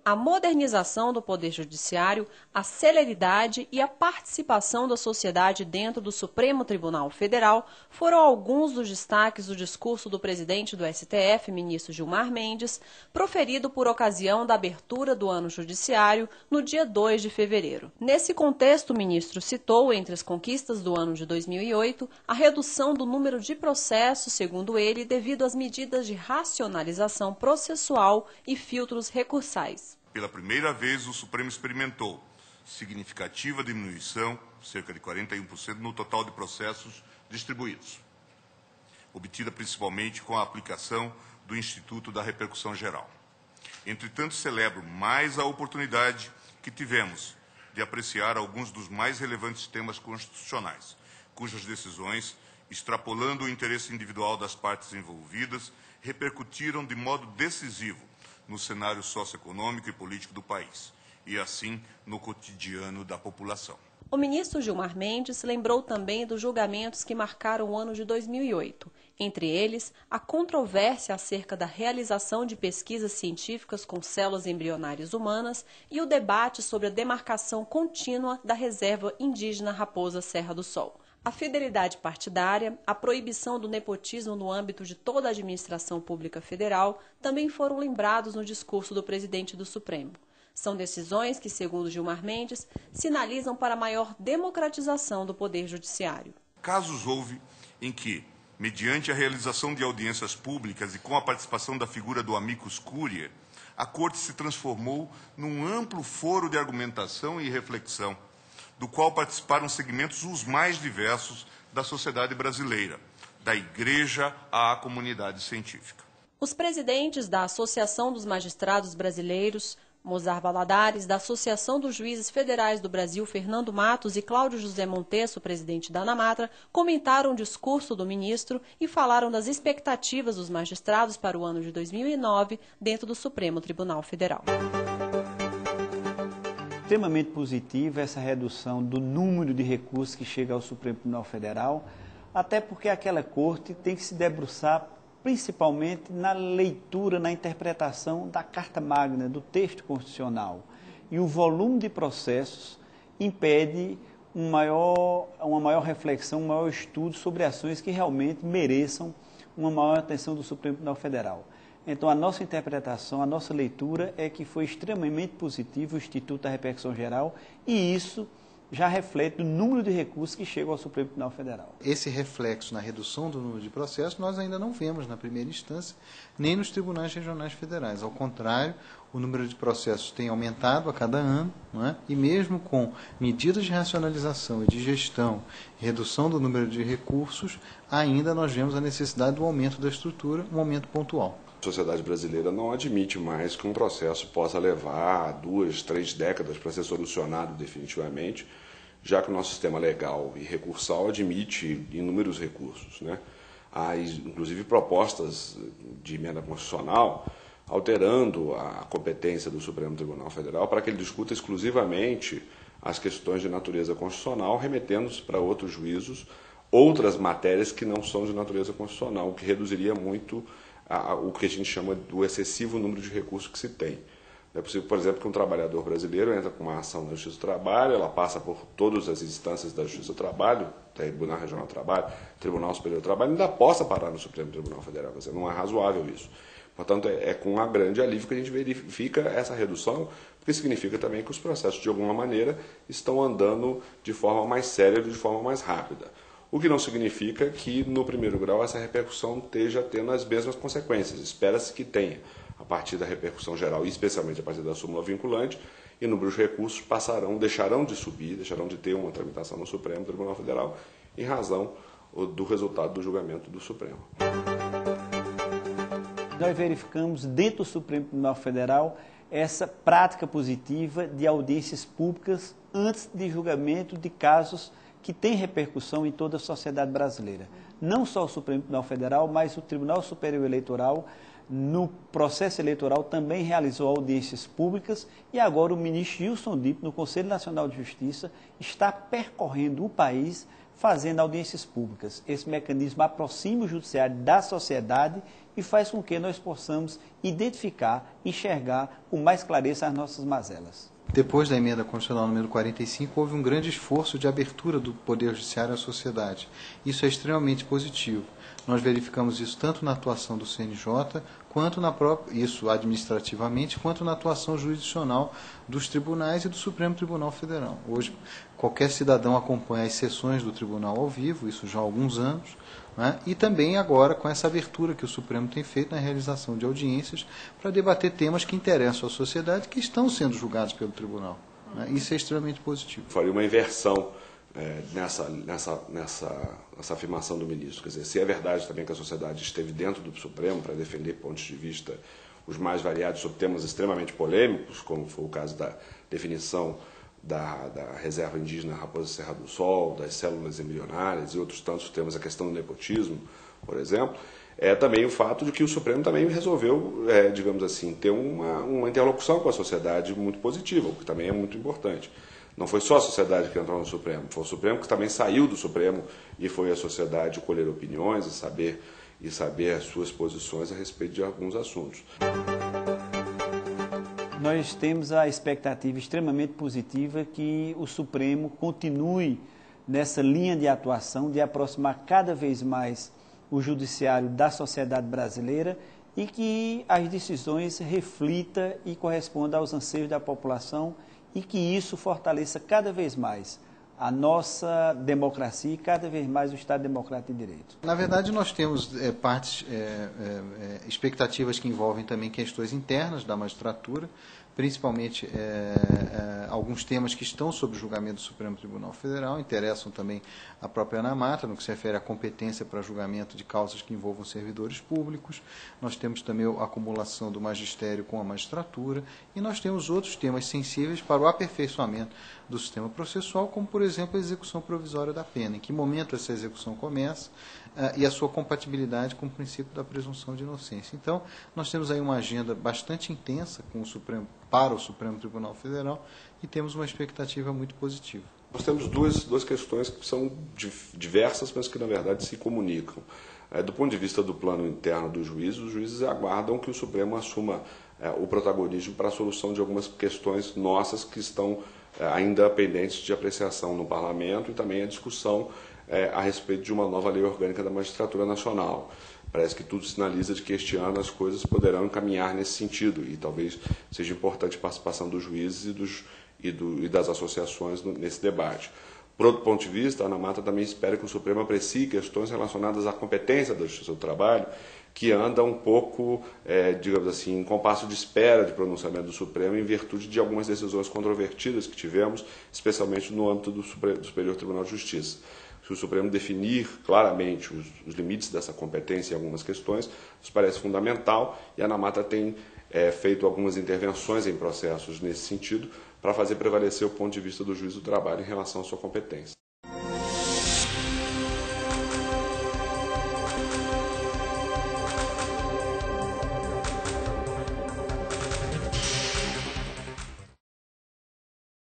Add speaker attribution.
Speaker 1: A modernização do Poder Judiciário, a celeridade e a participação da sociedade dentro do Supremo Tribunal Federal foram alguns dos destaques do discurso do presidente do STF, ministro Gilmar Mendes, proferido por ocasião da abertura do ano judiciário no dia 2 de fevereiro. Nesse contexto, o ministro citou, entre as conquistas do ano de 2008, a redução do número de processos, segundo ele, devido às medidas de racionalização processual e filtros recursais.
Speaker 2: Pela primeira vez, o Supremo experimentou significativa diminuição, cerca de 41%, no total de processos distribuídos, obtida principalmente com a aplicação do Instituto da Repercussão Geral. Entretanto, celebro mais a oportunidade que tivemos de apreciar alguns dos mais relevantes temas constitucionais, cujas decisões, extrapolando o interesse individual das partes envolvidas, repercutiram de modo decisivo no cenário socioeconômico e político do país, e assim no cotidiano da população.
Speaker 1: O ministro Gilmar Mendes lembrou também dos julgamentos que marcaram o ano de 2008, entre eles a controvérsia acerca da realização de pesquisas científicas com células embrionárias humanas e o debate sobre a demarcação contínua da reserva indígena Raposa Serra do Sol. A fidelidade partidária, a proibição do nepotismo no âmbito de toda a administração pública federal também foram lembrados no discurso do presidente do Supremo. São decisões que, segundo Gilmar Mendes, sinalizam para a maior democratização do Poder Judiciário.
Speaker 2: Casos houve em que, mediante a realização de audiências públicas e com a participação da figura do amicus curiae, a Corte se transformou num amplo foro de argumentação e reflexão, do qual participaram segmentos os mais diversos da sociedade brasileira, da Igreja à comunidade científica.
Speaker 1: Os presidentes da Associação dos Magistrados Brasileiros, Mozar Valadares, da Associação dos Juízes Federais do Brasil, Fernando Matos, e Cláudio José Montesso, presidente da ANAMATRA, comentaram o discurso do ministro e falaram das expectativas dos magistrados para o ano de 2009 dentro do Supremo Tribunal Federal.
Speaker 3: Extremamente positiva essa redução do número de recursos que chega ao Supremo Tribunal Federal, até porque aquela corte tem que se debruçar principalmente na leitura, na interpretação da Carta Magna, do texto constitucional. E o volume de processos impede uma maior reflexão, um maior estudo sobre ações que realmente mereçam uma maior atenção do Supremo Tribunal Federal. Então, a nossa interpretação, a nossa leitura é que foi extremamente positivo o Instituto da Repercussão Geral e isso já reflete o número de recursos que chegam ao Supremo Tribunal Federal.
Speaker 4: Esse reflexo na redução do número de processos nós ainda não vemos na primeira instância, nem nos tribunais regionais federais. Ao contrário, o número de processos tem aumentado a cada ano, não é? E mesmo com medidas de racionalização e de gestão, redução do número de recursos, ainda nós vemos a necessidade do aumento da estrutura, um aumento pontual.
Speaker 5: A sociedade brasileira não admite mais que um processo possa levar 2, 3 décadas para ser solucionado definitivamente, já que o nosso sistema legal e recursal admite inúmeros recursos, né? Há, inclusive, propostas de emenda constitucional alterando a competência do Supremo Tribunal Federal para que ele discuta exclusivamente as questões de natureza constitucional, remetendo-se para outros juízos, outras matérias que não são de natureza constitucional, o que reduziria muito o que a gente chama do excessivo número de recursos que se tem. É possível, por exemplo, que um trabalhador brasileiro entra com uma ação na Justiça do Trabalho, ela passa por todas as instâncias da Justiça do Trabalho, Tribunal Regional do Trabalho, Tribunal Superior do Trabalho, ainda possa parar no Supremo Tribunal Federal. Quer dizer, não é razoável isso. Portanto, é com um grande alívio que a gente verifica essa redução, porque significa também que os processos, de alguma maneira, estão andando de forma mais séria e de forma mais rápida. O que não significa que, no primeiro grau, essa repercussão esteja tendo as mesmas consequências. Espera-se que tenha, a partir da repercussão geral, e especialmente a partir da súmula vinculante, inúmeros recursos deixarão de subir, deixarão de ter uma tramitação no Supremo Tribunal Federal, em razão do resultado do julgamento do Supremo.
Speaker 3: Nós verificamos dentro do Supremo Tribunal Federal essa prática positiva de audiências públicas antes de julgamento de casos que tem repercussão em toda a sociedade brasileira. Não só o Supremo Tribunal Federal, mas o Tribunal Superior Eleitoral, no processo eleitoral, também realizou audiências públicas e agora o ministro Gilson Dipp, no Conselho Nacional de Justiça, está percorrendo o país fazendo audiências públicas. Esse mecanismo aproxima o judiciário da sociedade e faz com que nós possamos identificar, enxergar com mais clareza as nossas mazelas.
Speaker 4: Depois da emenda constitucional número 45, houve um grande esforço de abertura do Poder Judiciário à sociedade. Isso é extremamente positivo. Nós verificamos isso tanto na atuação do CNJ, quanto na própria, isso administrativamente, quanto na atuação jurisdicional dos tribunais e do Supremo Tribunal Federal. Hoje, qualquer cidadão acompanha as sessões do tribunal ao vivo, isso já há alguns anos, né? E também agora com essa abertura que o Supremo tem feito na realização de audiências para debater temas que interessam à sociedade que estão sendo julgados pelo tribunal, né? Isso é extremamente positivo.
Speaker 5: Faria uma inversão nessa afirmação do ministro. Quer dizer, se é verdade também que a sociedade esteve dentro do Supremo para defender pontos de vista os mais variados sobre temas extremamente polêmicos, como foi o caso da definição da reserva indígena Raposa Serra do Sol, das células embrionárias e outros tantos temas, a questão do nepotismo, por exemplo, é também o fato de que o Supremo também resolveu, digamos assim, ter uma interlocução com a sociedade muito positiva, o que também é muito importante. Não foi só a sociedade que entrou no Supremo, foi o Supremo que também saiu do Supremo e foi a sociedade colher opiniões e saber as suas posições a respeito de alguns assuntos.
Speaker 3: Nós temos a expectativa extremamente positiva que o Supremo continue nessa linha de atuação, de aproximar cada vez mais o judiciário da sociedade brasileira e que as decisões reflitam e correspondam aos anseios da população e que isso fortaleça cada vez mais a nossa democracia e cada vez mais o Estado Democrático de Direito.
Speaker 4: Na verdade, nós temos expectativas que envolvem também questões internas da magistratura, principalmente alguns temas que estão sob julgamento do Supremo Tribunal Federal, interessam também a própria ANAMATA, no que se refere à competência para julgamento de causas que envolvam servidores públicos. Nós temos também a acumulação do magistério com a magistratura e nós temos outros temas sensíveis para o aperfeiçoamento do sistema processual, como, por exemplo, a execução provisória da pena, em que momento essa execução começa e a sua compatibilidade com o princípio da presunção de inocência. Então, nós temos aí uma agenda bastante intensa com o Supremo, para o Supremo Tribunal Federal e temos uma expectativa muito positiva.
Speaker 5: Nós temos duas questões que são diversas, mas que, na verdade, se comunicam. Do ponto de vista do plano interno dos juízes, os juízes aguardam que o Supremo assuma o protagonismo para a solução de algumas questões nossas que estão ainda pendentes de apreciação no Parlamento e também a discussão a respeito de uma nova lei orgânica da Magistratura Nacional. Parece que tudo sinaliza de que este ano as coisas poderão encaminhar nesse sentido e talvez seja importante a participação dos juízes e das associações nesse debate. Por outro ponto de vista, a ANAMATA também espera que o Supremo aprecie questões relacionadas à competência da Justiça do Trabalho, que anda um pouco, digamos assim, em compasso de espera de pronunciamento do Supremo em virtude de algumas decisões controvertidas que tivemos, especialmente no âmbito do Superior Tribunal de Justiça. Se o Supremo definir claramente os limites dessa competência em algumas questões, nos parece fundamental e a ANAMATA tem feito algumas intervenções em processos nesse sentido para fazer prevalecer o ponto de vista do juiz do trabalho em relação à sua competência.